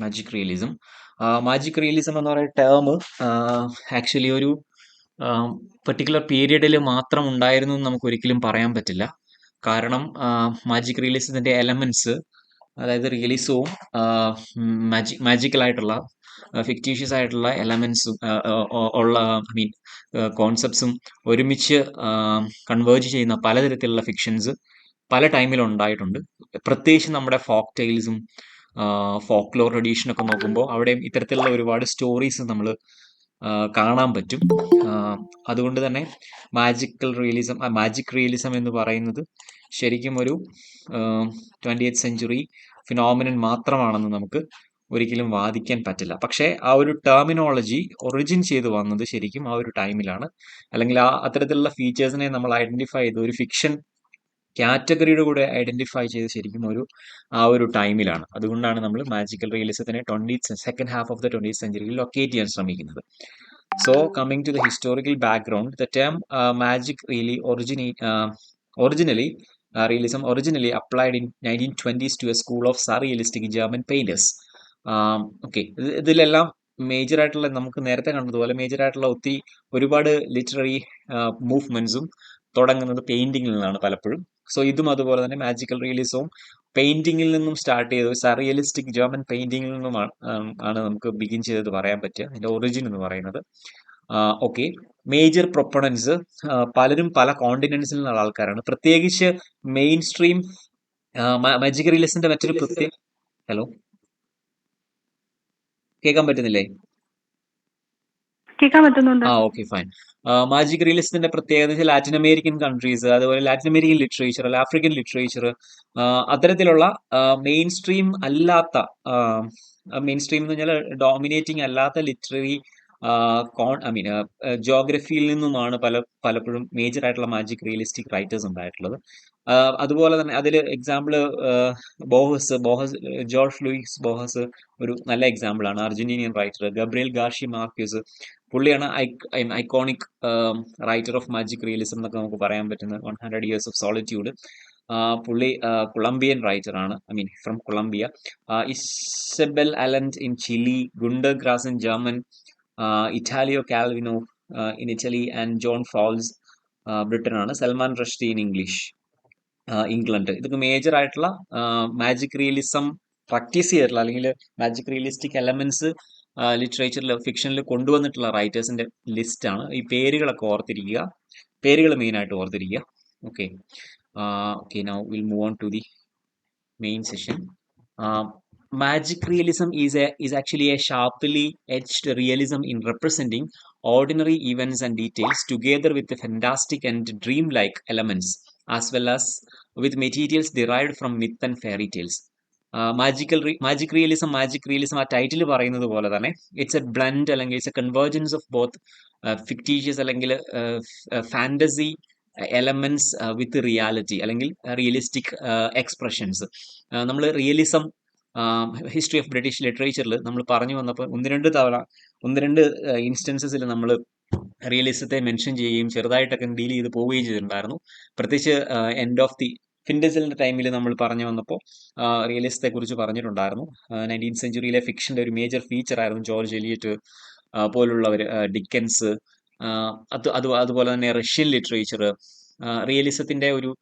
Magic realism. Magic realism എന്ന് പറയുന്ന term actually ഒരു പെർട്ടിക്കുലർ പീരീഡിൽ മാത്രം ഉണ്ടായിരുന്നു എന്ന് നമുക്ക് ഒരിക്കലും പറയാൻ പറ്റില്ല. കാരണം മാജിക് റിയലിസത്തിന്റെ എലമെന്റ്സ്, അതായത് റിയലിസവും മാജിക്കൽ ആയിട്ടുള്ള ഫിക്റ്റീഷ്യസ് ആയിട്ടുള്ള എലമെന്റ്സും ഉള്ള, ഐ മീൻ കോൺസെപ്റ്റ്സും ഒരുമിച്ച് കൺവേർജ് ചെയ്യുന്ന പലതരത്തിലുള്ള ഫിക്ഷൻസ് പല ടൈമിലും ഉണ്ടായിട്ടുണ്ട്. പ്രത്യേകിച്ച് നമ്മുടെ ഫോക്ക് ടെയിൽസും ഫോക്ലോർ ട്രഡീഷനൊക്കെ നോക്കുമ്പോൾ അവിടെയും ഇത്തരത്തിലുള്ള ഒരുപാട് സ്റ്റോറീസ് നമ്മൾ കാണാൻ പറ്റും. അതുകൊണ്ട് തന്നെ മാജിക് റിയലിസം എന്ന് പറയുന്നത് ശരിക്കും ഒരു 20th സെഞ്ചുറി ഫിനോമിനൻ മാത്രമാണെന്ന് നമുക്ക് ഒരിക്കലും വാദിക്കാൻ പറ്റില്ല. പക്ഷേ ആ ഒരു ടെർമിനോളജി ഒറിജിൻ ചെയ്ത് വന്നത് ശരിക്കും ആ ഒരു ടൈമിലാണ്, അല്ലെങ്കിൽ അത്തരത്തിലുള്ള ഫീച്ചേഴ്സിനെ നമ്മൾ ഐഡന്റിഫൈ ചെയ്ത് ഒരു ഫിക്ഷൻ കാറ്റഗറിയുടെ കൂടെ ഐഡന്റിഫൈ ചെയ്ത് ശരിക്കും ആ ഒരു ടൈമിലാണ്. അതുകൊണ്ടാണ് നമ്മൾ മാജിക്കൽ റിയലിസത്തിനെ second half of the 20th സെഞ്ചുറിയിൽ ലൊക്കേറ്റ് ചെയ്യാൻ ശ്രമിക്കുന്നത്. So, coming to the historical background, the term magic realism originally applied in 1920s to a school of surrealistic German painters. Okay, ഇതിലെല്ലാം മേജർ ആയിട്ടുള്ള, നമുക്ക് നേരത്തെ കണ്ടതുപോലെ മേജർ ആയിട്ടുള്ള ഒരുപാട് ലിറ്റററി മൂവ്മെന്റ്സും തുടങ്ങുന്നത് പെയിന്റിങ്ങിൽ നിന്നാണ് പലപ്പോഴും. സോ ഇതും അതുപോലെ തന്നെ മാജിക്കൽ റിയലിസവും പെയിന്റിങ്ങിൽ നിന്നും സ്റ്റാർട്ട് ചെയ്തത്, സറിയലിസ്റ്റിക് ജർമ്മൻ പെയിന്റിങ്ങിൽ നിന്നുമാണ് ആണ് നമുക്ക് ബിഗിൻ ചെയ്തത് പറയാൻ പറ്റുക, അതിന്റെ ഒറിജിൻ എന്ന് പറയുന്നത്. ഓക്കെ, മേജർ പ്രൊപ്പണൻസ് പലരും പല കോണ്ടിനെന്റ്സിൽ നിന്നുള്ള ആൾക്കാരാണ്. പ്രത്യേകിച്ച് മെയിൻ സ്ട്രീം മാജിക് റിയലിസത്തിന്റെ മറ്റൊരു ഹലോ, കേൾക്കാൻ പറ്റുന്നില്ലേ? കേൾക്കാൻ പറ്റുന്നുണ്ട്. Okay, fine. മാജിക് റിയലിസത്തിന്റെ പ്രത്യേകത ലാറ്റിൻ അമേരിക്കൻ കൺട്രീസ്, അതുപോലെ Latin American literature, African literature, അത്തരത്തിലുള്ള മെയിൻ സ്ട്രീം അല്ലാത്ത, മെയിൻ സ്ട്രീം എന്ന് പറഞ്ഞാൽ ഡോമിനേറ്റിംഗ് അല്ലാത്ത ലിറ്റററി ജോഗ്രഫിയിൽ നിന്നുമാണ് പലപ്പോഴും മേജർ ആയിട്ടുള്ള മാജിക് റിയലിസ്റ്റിക് റൈറ്റേഴ്സ് ഉണ്ടായിട്ടുള്ളത്. അതുപോലെ തന്നെ അതിൽ എക്സാമ്പിൾ ജോർജ് ലൂയിസ് ബോഹസ് ഒരു നല്ല എക്സാമ്പിൾ ആണ്. Argentinian writer Gabriel Garcia Marquez, പുള്ളിയാണ് iconic writer of magic realism എന്നൊക്കെ നമുക്ക് പറയാൻ പറ്റുന്നത്. 100 Years of Solitude. പുള്ളി കൊളംബിയൻ റൈറ്റർ ആണ്, from Colombia. Isabel Allende in Chile, Gunter Grass in German, Italo Calvino in Italy, and John Fowles Britain ആണ്. Salman Rushdie in England. ഇതൊക്കെ major ആയിട്ടുള്ള magic realism practice ചെയ്തിട്ടുള്ള, അല്ലെങ്കിൽ മാജിക് റിയലിസ്റ്റിക് എലമെന്റ്സ് ലിറ്ററേച്ചറിൽ, ഫിക്ഷനിൽ കൊണ്ടുവന്നിട്ടുള്ള റൈറ്റേഴ്സിന്റെ ലിസ്റ്റ് ആണ്. ഈ പേരുകളൊക്കെ ഓർത്തിരിക്കുക, പേരുകൾ മെയിൻ ആയിട്ട് ഓർത്തിരിക്കുക. Okay, now will move on to the main session. Magic realism is actually a sharply edged realism in representing ordinary events and details together with the fantastic and dreamlike elements, as well as with materials derived from myth and fairy tales. Magic realism ആ title പറയുന്നത് പോലെ തന്നെ it's A blend, അല്ലെങ്കിൽ it's A convergence of both fictitious അല്ലെങ്കിൽ fantasy elements with reality, അല്ലെങ്കിൽ realistic expressions. നമ്മൾ realism history of British ലിറ്ററേച്ചറിൽ നമ്മൾ പറഞ്ഞു വന്നപ്പോൾ ഒന്ന് രണ്ട് ഇൻസ്റ്റൻസസിൽ നമ്മൾ റിയലിസത്തെ മെൻഷൻ ചെയ്യുകയും ചെറുതായിട്ടൊക്കെ ഡീൽ ചെയ്ത് പോവുകയും ചെയ്തിട്ടുണ്ടായിരുന്നു. പ്രത്യേകിച്ച് എൻഡ് ഓഫ് ദി ഫിൻഡസലിന്റെ ടൈമിൽ നമ്മൾ പറഞ്ഞു വന്നപ്പോൾ റിയലിസത്തെ കുറിച്ച് പറഞ്ഞിട്ടുണ്ടായിരുന്നു. 19th സെഞ്ചുറിയിലെ ഫിക്ഷന്റെ ഒരു മേജർ ഫീച്ചർ ആയിരുന്നു ജോർജ് എലിയറ്റ് പോലുള്ളവർ, ഡിക്കൻസ്, അതുപോലെ തന്നെ റഷ്യൻ ലിറ്ററേച്ചർ. റിയലിസത്തിന്റെ ഒരു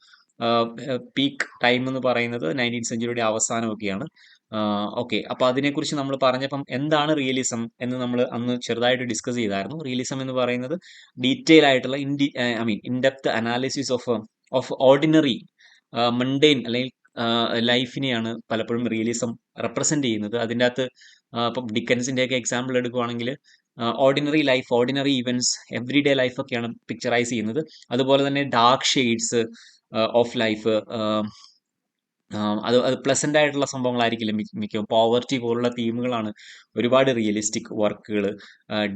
പീക്ക് ടൈം എന്ന് പറയുന്നത് 19th സെഞ്ചുറിയുടെ അവസാനമൊക്കെയാണ്. ഓക്കെ, അപ്പൊ അതിനെക്കുറിച്ച് നമ്മൾ പറഞ്ഞപ്പം എന്താണ് റിയലിസം എന്ന് നമ്മൾ അന്ന് ചെറുതായിട്ട് ഡിസ്കസ് ചെയ്തായിരുന്നു. റിയലിസം എന്ന് പറയുന്നത് ഡീറ്റെയിൽ ആയിട്ടുള്ള ഇൻഡെപ്ത് അനാലിസിസ് ഓഫ് ഓർഡിനറി മണ്ടെയിൻ അല്ലെങ്കിൽ ലൈഫിനെയാണ് പലപ്പോഴും റിയലിസം റെപ്രസെന്റ് ചെയ്യുന്നത്. അതിൻ്റെ അകത്ത് ഇപ്പം ഡിക്കൻസിന്റെ ഒക്കെ എക്സാമ്പിൾ എടുക്കുവാണെങ്കിൽ ordinary life, ordinary events, every day life ഒക്കെയാണ് പിക്ചറൈസ് ചെയ്യുന്നത്. അതുപോലെ തന്നെ ഡാർക്ക് ഷെയ്ഡ്സ് ഓഫ് ലൈഫ്, അത് പ്ലസന്റ് ആയിട്ടുള്ള സംഭവങ്ങളായിരിക്കില്ല മിക്കവും. പോവർട്ടി പോലുള്ള തീമുകളാണ് ഒരുപാട് റിയലിസ്റ്റിക് വർക്കുകൾ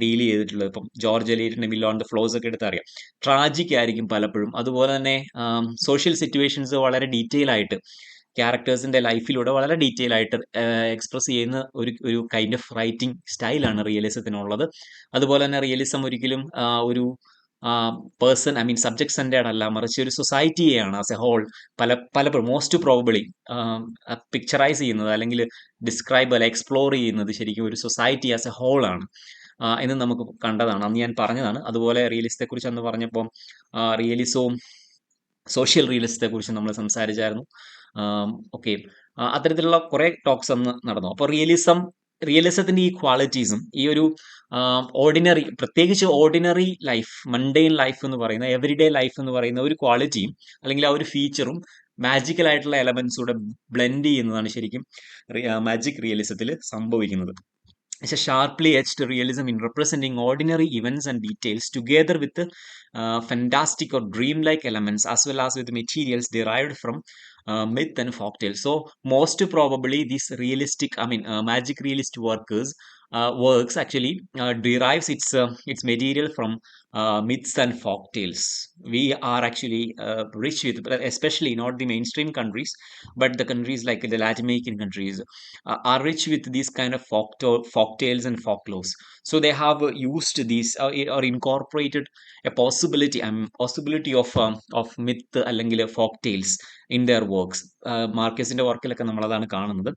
ഡീൽ ചെയ്തിട്ടുള്ളത്. ഇപ്പം ജോർജ് എലിയറ്റിന്റെ മിൽ ഓൺ ദ ഫ്ലോസ് ഒക്കെ എടുത്തറിയാം. ട്രാജിക് ആയിരിക്കും പലപ്പോഴും. അതുപോലെ തന്നെ സോഷ്യൽ സിറ്റുവേഷൻസ് വളരെ ഡീറ്റെയിൽ ആയിട്ട് ക്യാരക്ടേഴ്സിന്റെ ലൈഫിലൂടെ വളരെ ഡീറ്റെയിൽ ആയിട്ട് എക്സ്പ്രസ് ചെയ്യുന്ന ഒരു കൈൻഡ് ഓഫ് റൈറ്റിംഗ് സ്റ്റൈലാണ് റിയലിസത്തിനുള്ളത്. അതുപോലെ തന്നെ റിയലിസം ഒരിക്കലും ഒരു person, I mean subject centred അല്ല, മറിച്ച് ഒരു സൊസൈറ്റിയെയാണ് ആസ് എ ഹോൾ പലപ്പോഴും മോസ്റ്റ് പ്രോബബിളി പിക്ചറൈസ് ചെയ്യുന്നത് അല്ലെങ്കിൽ ഡിസ്ക്രൈബ് അല്ല എക്സ്പ്ലോർ ചെയ്യുന്നത് ശരിക്കും ഒരു സൊസൈറ്റി ആസ് എ ഹോൾ ആണ് എന്ന് നമുക്ക് കണ്ടതാണ്. അന്ന് ഞാൻ പറഞ്ഞതാണ്. അതുപോലെ റിയലിസത്തെ കുറിച്ച് അന്ന് പറഞ്ഞപ്പോൾ റിയലിസവും സോഷ്യൽ റിയലിസത്തെ കുറിച്ച് നമ്മൾ സംസാരിച്ചായിരുന്നു. ഓക്കെ, അത്തരത്തിലുള്ള കുറെ ടോക്സ് അന്ന് നടന്നു. അപ്പോൾ റിയലിസത്തിന്റെ ഈ ക്വാളിറ്റീസും ഈ ഒരു ഓർഡിനറി, പ്രത്യേകിച്ച് ഓർഡിനറി ലൈഫ്, മണ്ടെയിൻ ലൈഫ് എന്ന് പറയുന്ന, എവറിഡേ ലൈഫ് എന്ന് പറയുന്ന ഒരു ക്വാളിറ്റിയും അല്ലെങ്കിൽ ആ ഒരു ഫീച്ചറും മാജിക്കൽ ആയിട്ടുള്ള എലമെന്റ്സ് കൂടെ ബ്ലെൻഡ് ചെയ്യുന്നതാണ് ശരിക്കും മാജിക് റിയലിസത്തിൽ സംഭവിക്കുന്നത്. It's a sharply etched realism in representing ordinary events and details together with fantastic or dreamlike elements as well as with materials derived from myth and folktales. So most probably these realistic, I mean magic realist works actually derives its material from myths and folktales. We are actually rich with, especially not the mainstream countries, but the countries like the Latin American countries are rich with these kind of folktales and folklores. So they have used these or incorporated a possibility of myth അല്ലെങ്കിൽ folk tales in their works. മാർക്കസിന്റെ വർക്കിലൊക്കെ നമ്മൾ അതാണ് കാണുന്നത്.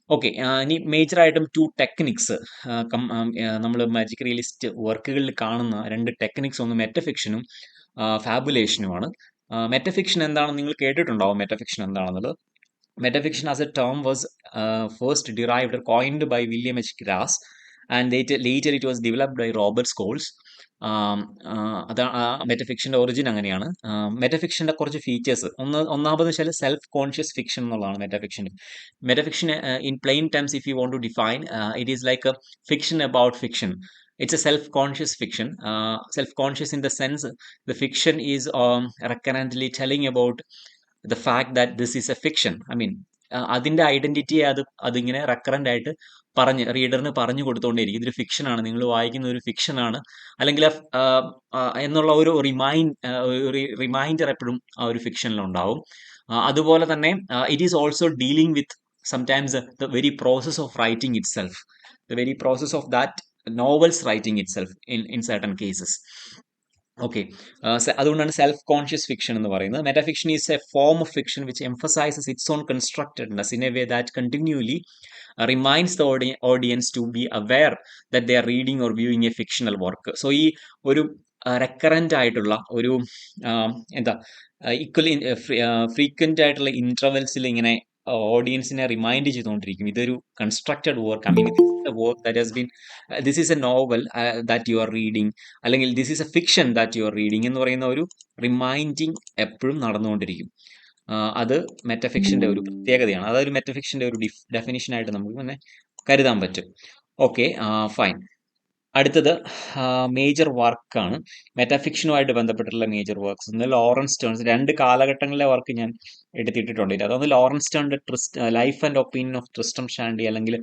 Okay, ഇനി major ആയിട്ടും 2 techniques നമ്മൾ magic realist വർക്കുകളിൽ കാണുന്ന 2 techniques, ഒന്ന് മെറ്റഫിക്ഷനും ഫാബുലേഷനുമാണ്. മെറ്റഫിക്ഷൻ എന്താണെന്ന് നിങ്ങൾ കേട്ടിട്ടുണ്ടാവും. മെറ്റഫിക്ഷൻ എന്താണെന്നുള്ളത്. Metafiction as a term was first derived or coined by William H. Grass, and later it was developed by Robert Scholes. മെറ്റഫിക്ഷന്റെ ഒറിജിൻ അങ്ങനെയാണ്. മെറ്റഫിക്ഷന്റെ കുറച്ച് ഫീച്ചേഴ്സ്, ഒന്നാമത് വെച്ചാൽ സെൽഫ് കോൺഷ്യസ് ഫിക്ഷൻ എന്നുള്ളതാണ് metafiction in plain terms if you want to define, it is like a fiction about fiction. It's a self-conscious fiction. Self-conscious in the sense the fiction is recurrently telling about the fact that this is a fiction. I mean, അതിന്റെ ഐഡന്റിറ്റിയെ അതിങ്ങനെ recurrent ആയിട്ട് റീഡറിന് പറഞ്ഞു കൊടുത്തോണ്ടേയിരിക്കും, ഇതൊരു ഫിക്ഷനാണ്, നിങ്ങൾ വായിക്കുന്ന ഒരു ഫിക്ഷനാണ്, അല്ലെങ്കിൽ എന്നുള്ള ഒരു റിമൈൻഡർ എപ്പോഴും ആ ഒരു ഫിക്ഷനിൽ ഉണ്ടാവും. അതുപോലെ തന്നെ it is also dealing with sometimes the very process of writing itself, the very process of that novels writing itself in certain cases. Okay, അതുകൊണ്ടാണ് സെൽഫ് കോൺഷ്യസ് ഫിക്ഷൻ എന്ന് പറയുന്നത്. Metafiction is a form of fiction which emphasises its own constructedness in a way that continually reminds the audience to be aware that they are reading or viewing a fictional work. So ഈ ഒരു recurrent ആയിട്ടുള്ള ഒരു എന്താ equally frequent ആയിട്ടുള്ള ഇന്റർവെൽസിൽ ഇങ്ങനെ ഓഡിയൻസിനെ remind ചെയ്തുകൊണ്ടിരിക്കും, ഇതൊരു constructed work, I mean work that has been, this is a novel that you are reading, അല്ലെങ്കിൽ this is a fiction that you are reading എന്ന് പറയുന്ന ഒരു റിമൈൻഡിങ് എപ്പോഴും നടന്നുകൊണ്ടിരിക്കും. അത് മെറ്റഫിക്ഷന്റെ ഒരു പ്രത്യേകതയാണ്. അതൊരു മെറ്റഫിക്ഷന്റെ ഒരു ഡെഫിനിഷനായിട്ട് നമുക്ക് തന്നെ കരുതാൻ പറ്റും. Okay, fine. അടുത്തത് മേജർ വർക്കാണ്, മെറ്റാഫിക്ഷനുമായിട്ട് ബന്ധപ്പെട്ടുള്ള മേജർ വർക്ക്സ്. ഒന്ന് ലോറൻസ് സ്റ്റേൺസ്, 2 കാലഘട്ടങ്ങളിലെ വർക്ക് ഞാൻ എടുത്തിട്ടുണ്ട്. അതൊന്ന് ലോറൻസ് സ്റ്റേണിന്റെ life and opinion of Tristram Shandy, അല്ലെങ്കിൽ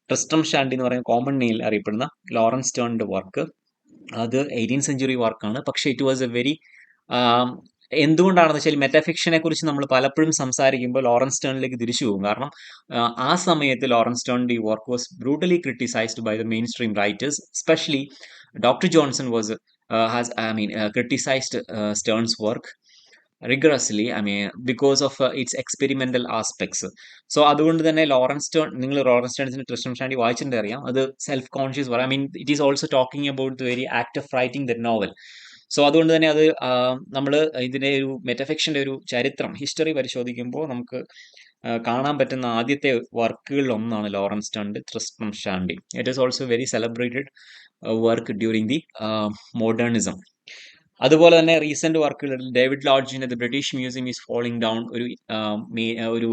ട്രിസ്റ്റം ഷാൻഡി എന്ന് പറയുന്ന കോമൺ നെയിൽ അറിയപ്പെടുന്ന ലോറൻസ് സ്റ്റേണിന്റെ വർക്ക്. അത് 18th സെഞ്ചുറി വർക്കാണ്. പക്ഷേ ഇറ്റ് വാസ് എ വെരി, എന്തുകൊണ്ടാണെന്ന് വെച്ചാൽ മെറ്റാഫിക്ഷനെ കുറിച്ച് നമ്മൾ പലപ്പോഴും സംസാരിക്കുമ്പോൾ ലോറൻസ് സ്റ്റേണിലേക്ക് തിരിച്ചു പോകും. കാരണം ആ സമയത്ത് ലോറൻസ് സ്റ്റേണിന്റെ ഈ work was brutally criticised by the mainstream writers. Especially doctor Johnson criticised Sterne's work rigorously, I mean, because of its experimental aspects. So അതുകൊണ്ട് തന്നെ നിങ്ങൾ ലോറൻസ് സ്റ്റേൺസിന്റെ ട്രിസ്റ്റം ഷാൻഡി വായിച്ചിട്ട് അറിയാം, അത് self conscious work, I mean it is also talking about the very act of writing the novel. So അതുകൊണ്ട് തന്നെ അത് നമ്മൾ ഇതിന്റെ ഒരു മെറ്റഫിക്ഷന്റെ ഒരു ചരിത്രം, ഹിസ്റ്ററി പരിശോധിക്കുമ്പോൾ നമുക്ക് കാണാൻ പറ്റുന്ന ആദ്യത്തെ വർക്കുകളിൽ ഒന്നാണ് ലോറൻസ് സ്റ്റേണിന്റെ Tristram Shandy. It is also very celebrated work during the modernism. അതുപോലെ തന്നെ റീസെന്റ് വർക്കുകളിൽ ഡേവിഡ് ലോഡ്ജിന്റെ the British Museum is falling down ഒരു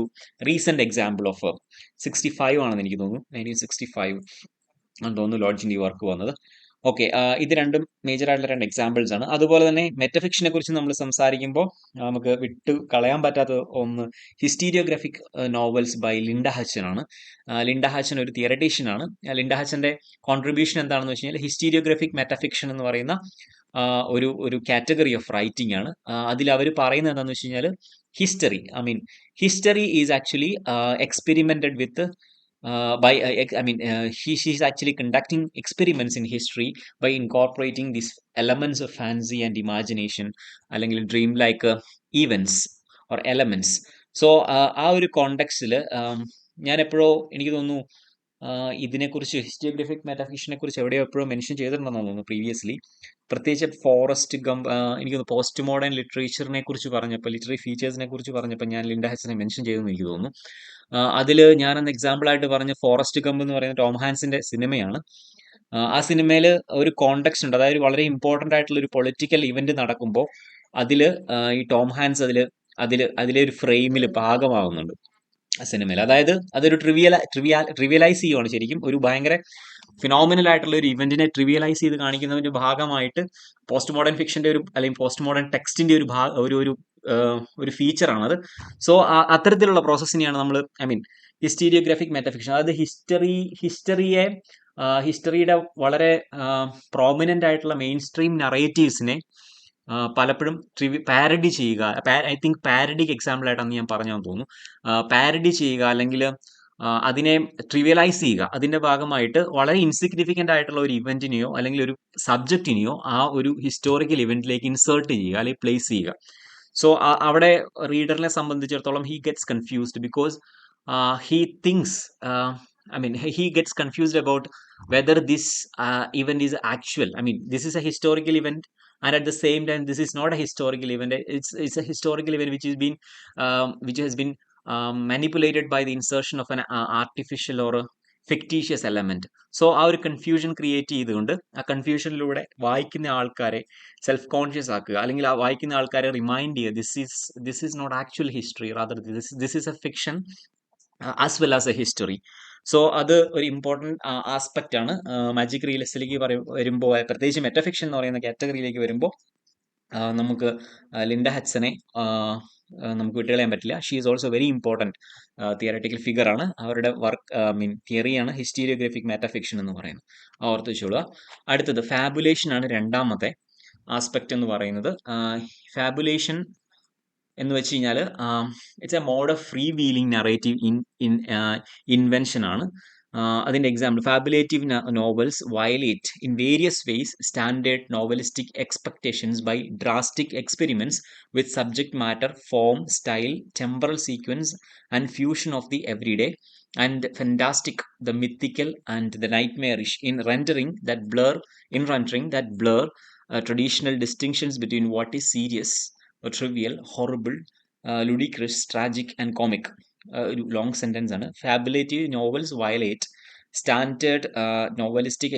റീസെന്റ് എക്സാമ്പിൾ ഓഫ് 65 ആണെന്ന് എനിക്ക് തോന്നുന്നു, 1965 ആണെന്ന് തോന്നുന്നു ലോഡ്ജിന്റെ ഈ വർക്ക് വന്നത്. ഓക്കെ, ഇത് രണ്ടും മേജർ ആയിട്ടുള്ള 2 എക്സാമ്പിൾസ് ആണ്. അതുപോലെ തന്നെ മെറ്റഫിക്ഷനെ കുറിച്ച് നമ്മൾ സംസാരിക്കുമ്പോൾ നമുക്ക് വിട്ടു കളയാൻ പറ്റാത്ത ഒന്ന് ഹിസ്റ്റീരിയോഗ്രാഫിക് നോവൽസ് ബൈ ലിൻഡ ഹച്ചൻ ആണ്. ലിൻഡ ഹച്ചൻ ഒരു തിയററ്റീഷ്യൻ ആണ്. ലിൻഡ ഹച്ചന്റെ കോൺട്രിബ്യൂഷൻ എന്താണെന്ന് വെച്ച് കഴിഞ്ഞാൽ ഹിസ്റ്റീരിയോഗ്രാഫിക് മെറ്റഫിക്ഷൻ എന്ന് പറയുന്ന ഒരു കാറ്റഗറി ഓഫ് റൈറ്റിംഗ് ആണ്. അതിൽ അവർ പറയുന്നത് എന്താണെന്ന് വെച്ച് കഴിഞ്ഞാൽ history is actually experimented with she's actually conducting experiments in history by incorporating these elements of fancy and imagination, അല്ലെങ്കിൽ dream like events or elements. So ആ ഒരു കോണ്ടെക്സ്റ്റിൽ ഞാൻ എപ്പോഴോ എനിക്ക് തോന്നുന്നു ഇതിനെക്കുറിച്ച് ഹിസ്റ്റോഗ്രാഫിക് മെറ്റാഫിക്ഷനെ കുറിച്ച് എവിടെയോ എപ്പോഴും മെൻഷൻ ചെയ്തിട്ടുണ്ടെന്ന് തോന്നുന്നു പ്രീവിയസ്ലി. പ്രത്യേകിച്ച് ഫോറസ്റ്റ് ഗംപ്, എനിക്ക് തോന്നുന്നു പോസ്റ്റ് മോഡേൺ ലിറ്ററേച്ചറിനെ കുറിച്ച് പറഞ്ഞപ്പോൾ, ലിറ്റററി ഫീച്ചേഴ്സിനെ കുറിച്ച് പറഞ്ഞപ്പോൾ ഞാൻ ലിൻഡ ഹച്ചനെ മെൻഷൻ ചെയ്തെന്ന് എനിക്ക് തോന്നുന്നു. അതിൽ ഞാനന്ന് എക്സാമ്പിളായിട്ട് പറഞ്ഞ ഫോറസ്റ്റ് ഗംപ് എന്ന് പറയുന്ന ടോം ഹാൻസിന്റെ സിനിമയാണ്. ആ സിനിമയിൽ ഒരു കോണ്ടെക്സ്റ്റ് ഉണ്ട്, അതായത് വളരെ ഇമ്പോർട്ടൻ്റ് ആയിട്ടുള്ള ഒരു പൊളിറ്റിക്കൽ ഇവന്റ് നടക്കുമ്പോൾ അതിൽ ഈ ടോം ഹാൻസ് അതിലെ ഒരു ഫ്രെയിമിൽ ഭാഗമാവുന്നുണ്ട് ആ സിനിമയിൽ. അതായത് അതൊരു ട്രിവിയലൈസ് ചെയ്യുവാണ് ശരിക്കും. ഒരു ഭയങ്കര ഫിനോമിനൽ ആയിട്ടുള്ള ഒരു ഇവന്റിനെ ട്രിവിയലൈസ് ചെയ്ത് കാണിക്കുന്നതിന്റെ ഭാഗമായിട്ട് പോസ്റ്റ് മോഡേൺ ഫിക്ഷന്റെ അല്ലെങ്കിൽ പോസ്റ്റ് മോഡേൺ ടെക്സ്റ്റിന്റെ ഒരു ഫീച്ചറാണത്. സോ അത്തരത്തിലുള്ള പ്രോസസ്സിനെയാണ് നമ്മൾ ഹിസ്റ്റീരിയോഗ്രാഫിക് മെറ്റാഫിക്ഷൻ, അതായത് ഹിസ്റ്ററിയുടെ വളരെ പ്രോമിനന്റ് ആയിട്ടുള്ള മെയിൻ സ്ട്രീം നറേറ്റീവ്സിനെ പലപ്പോഴും പാരഡി ചെയ്യുക. ഐ തിങ്ക് പാരഡിക്ക് എക്സാമ്പിൾ ആയിട്ടാണ് ഞാൻ പറഞ്ഞതെന്ന് തോന്നുന്നു. പാരഡി ചെയ്യുക അല്ലെങ്കിൽ അതിനെ ട്രിവിയലൈസ് ചെയ്യുക. അതിന്റെ ഭാഗമായിട്ട് വളരെ ഇൻസിഗ്നിഫിക്കന്റ് ആയിട്ടുള്ള ഒരു ഇവന്റിനെയോ അല്ലെങ്കിൽ ഒരു സബ്ജക്റ്റിനെയോ ആ ഒരു ഹിസ്റ്റോറിക്കൽ ഇവന്റിലേക്ക് ഇൻസേർട്ട് ചെയ്യുക അല്ലെങ്കിൽ പ്ലേസ് ചെയ്യുക. സോ അവിടെ റീഡറിനെ സംബന്ധിച്ചിടത്തോളം he gets confused because he thinks he gets confused about whether this event is actual. This is a historical event, and at the same time this is not a historical event. It's a historical event which has been manipulated by the insertion of an artificial or a fictitious element. So ആ ഒരു confusion create ചെയ്തുകൊണ്ട് ആ കൺഫ്യൂഷനിലൂടെ വായിക്കുന്ന ആൾക്കാരെ self conscious ആക്കുക, അല്ലെങ്കിൽ ആ വായിക്കുന്ന ആൾക്കാരെ റിമൈൻഡ് ചെയ്യുക, this is not actual history, rather this is a fiction as well as a history. So അത് ഒരു ഇമ്പോർട്ടൻറ്റ് ആസ്പെക്റ്റ് ആണ്. മാജിക് റിയലിസ്റ്റിലേക്ക് വരുമ്പോൾ, പ്രത്യേകിച്ച് മെറ്റഫിക്ഷൻ എന്ന് പറയുന്ന കാറ്റഗറിയിലേക്ക് വരുമ്പോൾ നമുക്ക് ലിൻഡ ഹച്ചനെ നമുക്ക് വിട്ടുകളയാൻ പറ്റില്ല. She is also very important theoretical figure ആണ്. അവരുടെ വർക്ക് തിയറിയാണ് ഹിസ്റ്റീരിയോഗ്രാഫിക് മെറ്റാഫിക്ഷൻ എന്ന് പറയുന്നത്. ഓർത്ത് വെച്ചോളുക. അടുത്തത് ഫാബുലേഷൻ ആണ് രണ്ടാമത്തെ ആസ്പെക്റ്റ് എന്ന് പറയുന്നത്. ഫാബുലേഷൻ എന്ന് വെച്ച് കഴിഞ്ഞാൽ it's a mode of free wheeling narrative invention ആണ്. അതിൻ്റെ example, fabulative novels violate in various ways standard novelistic expectations by drastic experiments with subject matter, form, style, temporal sequence and fusion of the everyday and fantastic, the mythical and the nightmarish, in rendering that blur traditional distinctions between what is serious or trivial, horrible, ludicrous, tragic and comic. ഒരു long sentence ആണ്. Fabulative novels violate standard novelistic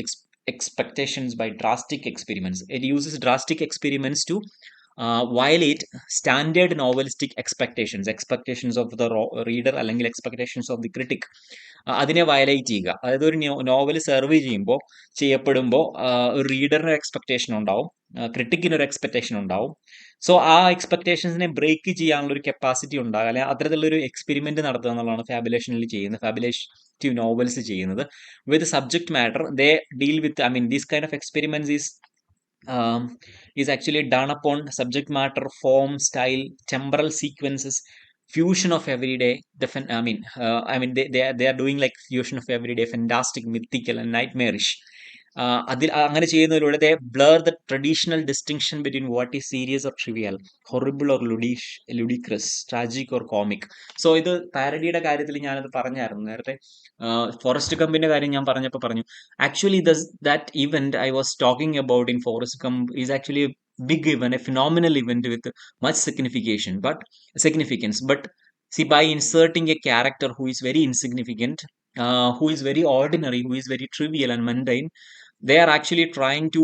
expectations by drastic experiments. It uses drastic experiments to violate standard novelistic expectations of the reader അല്ലെങ്കിൽ expectations of the critic. അതിനെ violate ചെയ്യുക. അതായത് ഒരു novel serve ചെയ്യപ്പെടുമ്പോൾ ഒരു റീഡറിന് expectation ഉണ്ടാവും, ക്രിട്ടിക്കിന് ഒരു എക്സ്പെക്ടേഷൻ ഉണ്ടാവും. സോ ആ എക്സ്പെക്ടേഷൻസിനെ ബ്രേക്ക് ചെയ്യാനുള്ള ഒരു കപ്പാസിറ്റി ഉണ്ടാകുക, അല്ലെങ്കിൽ അത്തരത്തിലുള്ളൊരു എക്സ്പെരിമെന്റ് നടത്തുക എന്നുള്ളതാണ് ഫാബുലേഷനിൽ ചെയ്യുന്നത്, ഫാബുലേറ്റീവ് നോവൽസ് ചെയ്യുന്നത്. With subject matter they deal with these kind of experiments is actually done upon subject matter, form, style, temporal sequences, fusion of everyday. They are doing like fusion of everyday, fantastic, mythical and nightmarish. അതിൽ അങ്ങനെ ചെയ്യുന്നതിലൂടെ they blur the traditional distinction between what is serious or trivial, horrible or ludicrous, tragic or comic. So ഇത് പാരഡിയുടെ കാര്യത്തിൽ ഞാനത് പറഞ്ഞായിരുന്നു നേരത്തെ. Forest ഗംപിന്റെ കാര്യം ഞാൻ പറഞ്ഞപ്പോൾ പറഞ്ഞു, actually that event I was talking about in Forrest Gump is actually a big event, a phenomenal event with much significance. But see, by inserting a character who is very insignificant, who is very ordinary, who is very trivial and mundane, they are actually trying to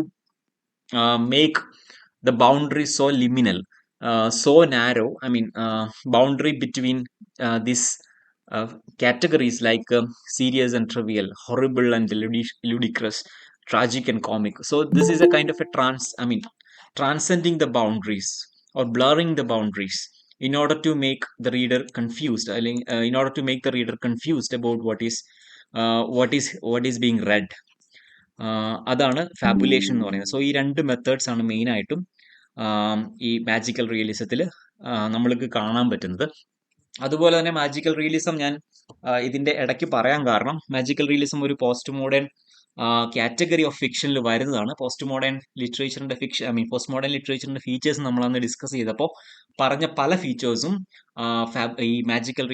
make the boundary so liminal, so narrow. Boundary between these categories like serious and trivial, horrible and ludicrous, tragic and comic. So this is a kind of a transcending the boundaries or blurring the boundaries in order to make the reader confused. In order to make the reader confused about what is being read. അതാണ് ഫാബുലേഷൻ എന്ന് പറയുന്നത്. So ഈ രണ്ട് methods ആണ് main ആയിട്ടും ഈ magical റിയലിസത്തിൽ നമ്മൾക്ക് കാണാൻ പറ്റുന്നത്. അതുപോലെ തന്നെ മാജിക്കൽ റിയലിസം ഞാൻ ഇതിന്റെ ഇടയ്ക്ക് പറയാൻ കാരണം മാജിക്കൽ റിയലിസം ഒരു പോസ്റ്റ് മോഡേൺ കാറ്റഗറി ഓഫ് ഫിക്ഷനിൽ വരുന്നതാണ്. പോസ്റ്റ് മോഡേൺ ലിറ്ററേച്ചറിന്റെ പോസ്റ്റ് മോഡേൺ ലിറ്ററേച്ചറിന്റെ ഫീച്ചേഴ്സ് നമ്മൾ അന്ന് ഡിസ്കസ് ചെയ്തപ്പോൾ പറഞ്ഞ പല ഫീച്ചേഴ്സും ഈ മാജിക്കൽ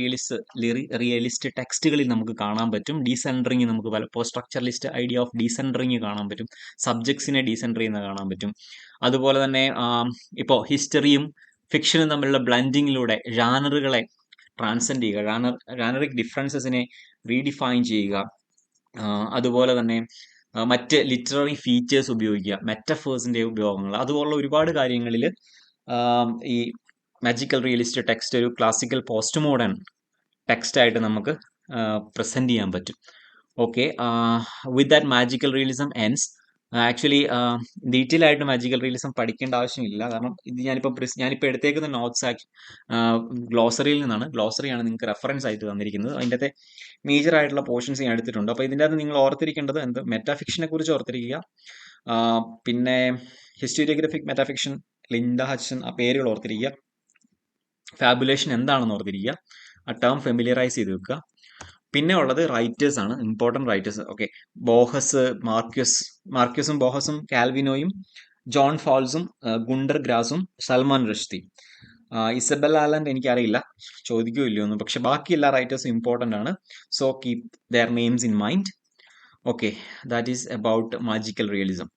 റിയലിസ്റ്റ് ടെക്സ്റ്റുകളിൽ നമുക്ക് കാണാൻ പറ്റും. ഡീസെൻഡറിങ് നമുക്ക് പലപ്പോൾ സ്ട്രക്ചറലിസ്റ്റ് ഐഡിയ ഓഫ് ഡീസെൻഡറിങ് കാണാൻ പറ്റും. സബ്ജക്ട്സിനെ ഡീസെൻഡർ ചെയ്യുന്ന കാണാൻ പറ്റും. അതുപോലെ തന്നെ ഇപ്പോൾ ഹിസ്റ്ററിയും ഫിക്ഷനും തമ്മിലുള്ള ബ്ലെൻഡിങ്ങിലൂടെ ജാനറുകളെ ട്രാൻസെൻഡ് ചെയ്യുക, ജാനറിക് ഡിഫറൻസസിനെ റീഡിഫൈൻ ചെയ്യുക. അതുപോലെ തന്നെ മറ്റ് ലിറ്റററി ഫീച്ചേഴ്സ് ഉപയോഗിക്കുക, മെറ്റഫേഴ്സിന്റെ ഉപയോഗങ്ങൾ, അതുപോലുള്ള ഒരുപാട് കാര്യങ്ങളിൽ ഈ മാജിക്കൽ റിയലിസ്റ്റ് ടെക്സ്റ്റ് ഒരു ക്ലാസിക്കൽ പോസ്റ്റ് മോഡേൺ ടെക്സ്റ്റ് ആയിട്ട് നമുക്ക് പ്രസന്റ് ചെയ്യാൻ പറ്റും. Okay, with that magical realism ends. Actually detail ആയിട്ട് മാജിക്കൽ റിയലിസം പഠിക്കേണ്ട ആവശ്യമില്ല, കാരണം ഇത് ഞാനിപ്പോൾ എടുത്തേക്കുന്ന നോട്ട്സ് ഗ്ലോസറിയിൽ നിന്നാണ്. ഗ്ലോസറിയാണ് നിങ്ങൾക്ക് റെഫറൻസ് ആയിട്ട് തന്നിരിക്കുന്നത്. അതിൻ്റെ അകത്തെ മേജർ ആയിട്ടുള്ള പോർഷൻസ് ഞാൻ എടുത്തിട്ടുണ്ട്. അപ്പോൾ ഇതിൻ്റെ അകത്ത് നിങ്ങൾ ഓർത്തിരിക്കേണ്ടത് മെറ്റാഫിക്ഷനെ കുറിച്ച് ഓർത്തിരിക്കുക. പിന്നെ ഹിസ്റ്റോറിയോഗ്രഫിക് മെറ്റാഫിക്ഷൻ, ലിൻഡ ഹച്ചൻ, ആ പേരുകൾ ഓർത്തിരിക്കുക. ഫാബുലേഷൻ എന്താണെന്ന് ഓർത്തിരിക്കുക, ആ ടേം ഫെമിലിയറൈസ് ചെയ്ത് വെക്കുക. പിന്നെ ഉള്ളത് റൈറ്റേഴ്സ് ആണ്, ഇമ്പോർട്ടൻറ്റ് റൈറ്റേഴ്സ്. ഓക്കെ, ബോഹസ്, മാർക്യൂസും ബോഹസും, കാൽവിനോയും, ജോൺ ഫാൾസും, ഗുണ്ടർ ഗ്രാസും, സൽമാൻ റഷ്ദി. ഇസബൽ ആലൻഡ് എനിക്കറിയില്ല, ചോദിക്കുകയില്ലോ ഒന്നും, പക്ഷെ ബാക്കി എല്ലാ റൈറ്റേഴ്സും ഇമ്പോർട്ടൻ്റ് ആണ്. So keep their names in mind. Okay, that is about magical realism.